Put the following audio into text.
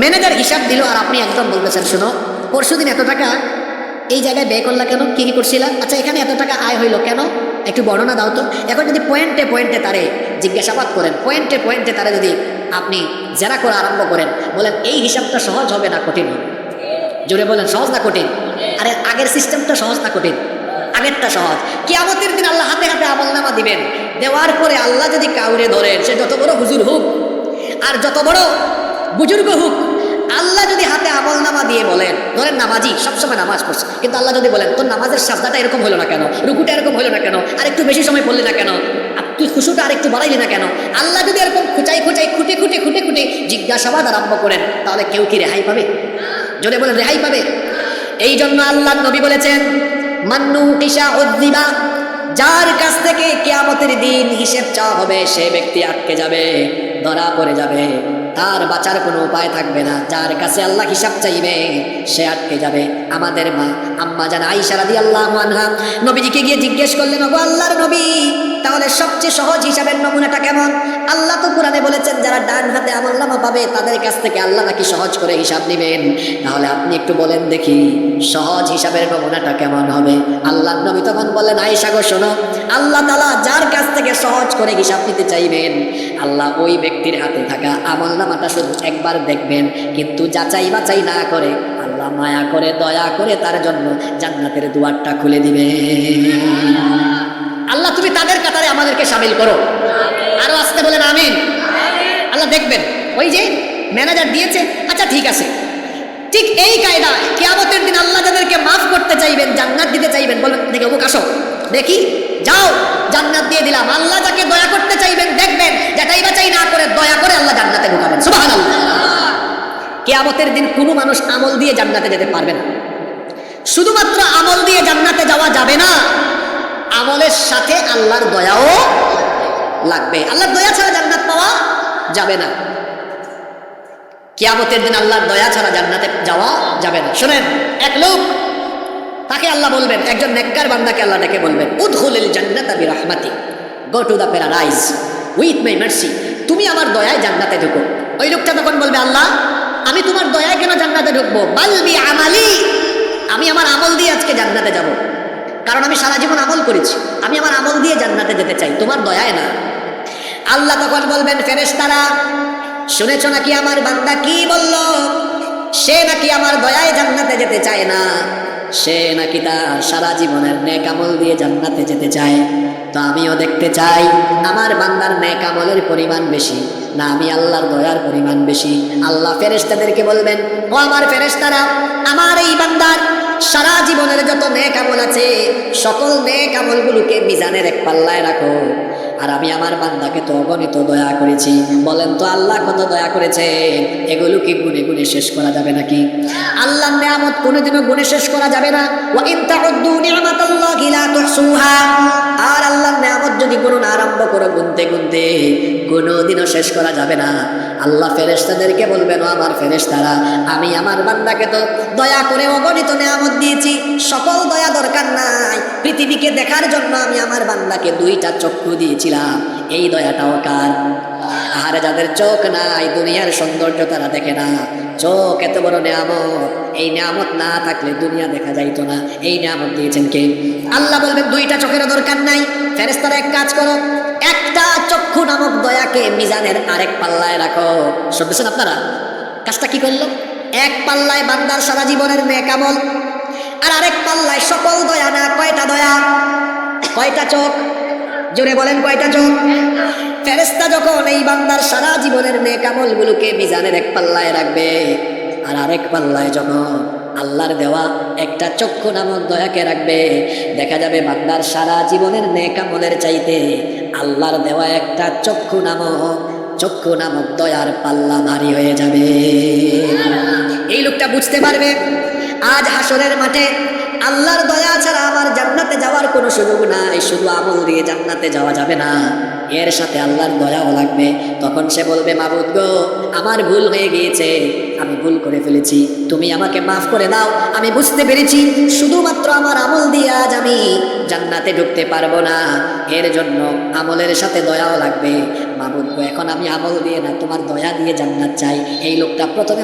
Manager হিসাব দিল আর আপনি একদম বলতেছেন, শোনো পরশুদিন এত টাকা এই জায়গায় ব্যয় করলা কেন, কি কি করছিলা, আচ্ছা এখানে এত টাকা আয় হইলো কেন, একটু বর্ণনা দাও তো। এখন যদি পয়েন্টে পয়েন্টে তারে জিজ্ঞাসাবাদ করেন, পয়েন্টে পয়েন্টে তারে যদি আপনি জেরা করা আরম্ভ করেন, বলেন এই হিসাবটা সহজ হবে না কঠিন হবে? জোরে বলেন, সহজ না কঠিন? আরে আগের সিস্টেমটা সহজ না কঠিন? আগেরটা সহজ। কিয়ামতের দিন আল্লাহ হাতে হাতে আমলনামা দিবেন, দেওয়ার পরে আল্লাহ যদি কাউরে ধরেন, সে যত বড় হুজুর হোক আর যত বড় বুজুর্গ হোক, আল্লাহ যদি হাতে আমলনামা দিয়ে বলেন, ধরেন নামাজি সবসময় নামাজ পড়ছে, কিন্তু আল্লাহ যদি বলেন তোর নামাজের সাজদাটা এরকম হলো না কেন, রুকুটা এরকম হলো না কেন, আর একটু বেশি সময় পড়লি না কেন, তুই খুশুটা আর একটু বাড়াইলি না কেন, আল্লাহ যদি এরকম খুঁচাই খুঁচাই খুঁটে খুঁটে খুঁটে খুঁটে জিজ্ঞাসাবাদ আরম্ভ করেন, তাহলে কেউ কি রেহাই পাবে? যদি বলেন রেহাই পাবে? এই জন্য আল্লাহ নবী বলেছেন, মান্নু কিসা উদ্দিবা, যার কাছ থেকে কিয়ামতের দিন হিসেব চাওয়া হবে সে ব্যক্তি আটকে যাবে, ধরা পড়ে যাবে, তার বাঁচার কোনো উপায় থাকবে না। যার কাছে আল্লাহ হিসাব চাইবে সে আটকে যাবে। আমাদের মা আম্মা জান আয়েশা রাদিয়াল্লাহু আনহা নবীজিকে গিয়ে জিজ্ঞেস করলেন, ওগো আল্লাহর নবী, তাহলে সবচেয়ে সহজ হিসাবের নমুনাটা কেমন? আল্লাহ তো কোরআনে বলেছেন যারা ডান হাতে আমলনামা পাবে তাদের কাছ থেকে আল্লাহ নাকি সহজ করে হিসাব নেবেন। তাহলে আপনি একটু বলেন দেখি সহজ হিসাবের নমুনাটা কেমন হবে? আল্লাহর নবী তখন বললেন, আয়েশা গো শোনো, আল্লাহ তাআলা যার কাছ থেকে সহজ করে হিসাব নিতে চাইবেন, আল্লাহ ওই ব্যক্তির হাতে থাকা আমলনামাটা শুধু একবার দেখবেন, কিন্তু যাচাই বাছাই না করে আল্লাহ মায়া করে দয়া করে তার জন্য জান্নাতের দুয়ারটা খুলে দিবে। আল্লাহ তুমি তাদের কাতারে আমাদেরকে শামিল করো। আরো আসতে বলেন আমিন। আল্লাহ দেখবেন ওই যে ম্যানেজার দিয়েছে, আচ্ছা ঠিক আছে, ঠিক এই কায়দা কিয়ামতের দিন আল্লাহ যাদেরকে মাফ করতে চাইবেন, জান্নাত দিতে চাইবেন, বলেন দেখে অমুক আসো দেখি, যাও জান্নাত দিয়ে দিলাম। আল্লাহ যাকে দয়া করতে চাইবেন দেখবেন, যাচাই বাছাই না করে দয়া করে আল্লাহ জান্নাতে ঢুকাবেন। সুবহানাল্লাহ। কিয়ামতের দিন কোনো মানুষ আমল দিয়ে জান্নাতে যেতে পারবে না। শুধুমাত্র আমল দিয়ে জান্নাতে যাওয়া যাবে না, আমলের সাথে আল্লাহর দয়াও লাগবে। আল্লাহর দয়া ছাড়া জান্নাত পাওয়া যাবে না। কিয়ামতের দিন আল্লাহর দয়া ছাড়া জান্নাতে যাওয়া যাবে না। শুনেন, এক লোক, তাকে আল্লাহ বলবেন, একজন নেককার বান্দাকে আল্লাহ ডেকে বলবেন, উদখুলিল জান্নাতা বিরহমাতি, go to the paradise with my mercy, তুমি আমার দয়ায় জান্নাতে ঢুকো। ওই লোকটা তখন বলবে, আল্লাহ আমি তোমার দয়ায় কেন জান্নাতে ঢুকবো? বাল বিআমালি, আমি আমার আমল দিয়ে আজকে জান্নাতে যাব, কারণ আমি সারা জীবন আমল করেছি, আমি আমার আমল দিয়ে জান্নাতে যেতে চাই, তোমার দয়ায় না। আল্লাহ তখন বলবেন, ফেরেশতারা শুনেছো নাকি আমার বান্দা কি বলল? সে নাকি আমার দয়ায় জান্নাতে যেতে চায় না, সে নাকি তার সারা জীবনের নেক আমল দিয়ে জান্নাতে যেতে চায়। তো আমিও দেখতে চাই আমার বান্দার নেক আমলের পরিমাণ বেশি না আমি আল্লাহর দয়ার পরিমাণ বেশি। আল্লাহ ফেরেশতাদেরকে বলবেন, ও আমার ফেরেশতারা, আমার এই বান্দার সারা জীবনের যত নেক আমল আছে সকল নেক আমলগুলোকে মিজানের এক পাল্লায় রাখো, আর আমি আমার বান্দাকে তো অগণিত দয়া করেছি। বলেন তো আল্লাহ কত দয়া করেছে, এগুলো কি গুনে গুনে শেষ করা যাবে নাকি? আল্লাহর নিয়ামত কোনোদিনও গুনে শেষ করা যাবে না। ওয়া ইন তাউদ্দু নি'মাতাল্লাহি লা তুহসুহা, আর আল্লাহর নিয়ামত যদি গণনা আরম্ভ করো গুনতে গুনতে কোনোদিনও শেষ করা যাবে না। আল্লাহ ফেরেশতাদেরকে বলবেন, ও আমার ফেরেশতারা, আমি আমার বান্দাকে তো দয়া করে অগণিত নিয়ামত দিয়েছি, সকল দয়া দরকার নাই, পৃথিবীকে দেখার জন্য আমি আমার বান্দাকে 2টা চক্ষু দিয়েছিলাম, এই দয়াটাও কার? আর যাদের চোখ নাই, দুনিয়ার সৌন্দর্য তারা দেখে না, চোখ এত বড় নিয়ামত, এই নিয়ামত না থাকলে দুনিয়া দেখা যাইতো না, এই নিয়ামত দিয়েছেন কে? আল্লাহ বলবেন 2টা চোখেরও দরকার নাই, ফেরেশতারা এক কাজ করো, একটা চক্ষু নামক দয়াকে মিজানের আরেক পাল্লায় রাখো। শুনতেছেন আপনারা? কাজটা কি করলো? এক পাল্লায় বান্দার সারা জীবনের নেক আমল, আর আরেক পাল্লায় সকল দয়া। না কয়টা দয়া? কয়টা চোখ? জোরে বলেন কয়টা চোখ? ফেরেশতা যখন এই বান্দার সারা জীবনের নেক আমলগুলোকে মিজানের এক পাল্লায় রাখবে, আর আরেক পাল্লায় যখন আল্লাহর দেওয়া একটা চক্ষু নামক দয়াকে রাখবে, দেখা যাবে বান্দার সারা জীবনের নেক আমলের চাইতে আল্লাহর দেওয়া একটা চক্ষু নামক দয়ার পাল্লা ভারী হয়ে যাবে। এই লোকটা বুঝতে পারবে আজ হাসরের মাঠে আল্লাহর দয়া ছাড়া আমার জান্নাতে যাওয়ার কোনো সুযোগ নাই, শুধু আমল দিয়ে জান্নাতে যাওয়া যাবে না, এর সাথে আল্লাহর দয়াও লাগবে। তখন সে বলবে, মাবুদ গো, আমার ভুল হয়ে গিয়েছে, আমি ভুল করে ফেলেছি, তুমি আমাকে মাফ করে দাও। আমি বুঝতে পেরেছি শুধুমাত্র আমার আমল দিয়ে আজ আমি জান্নাতে ঢুকতে পারবো না, এর জন্য আমলের সাথে দয়াও লাগবে। মাবুদ গো, এখন আমি আমল দিয়ে না তোমার দয়া দিয়ে জান্নাত চাই। এই লোকটা প্রথমে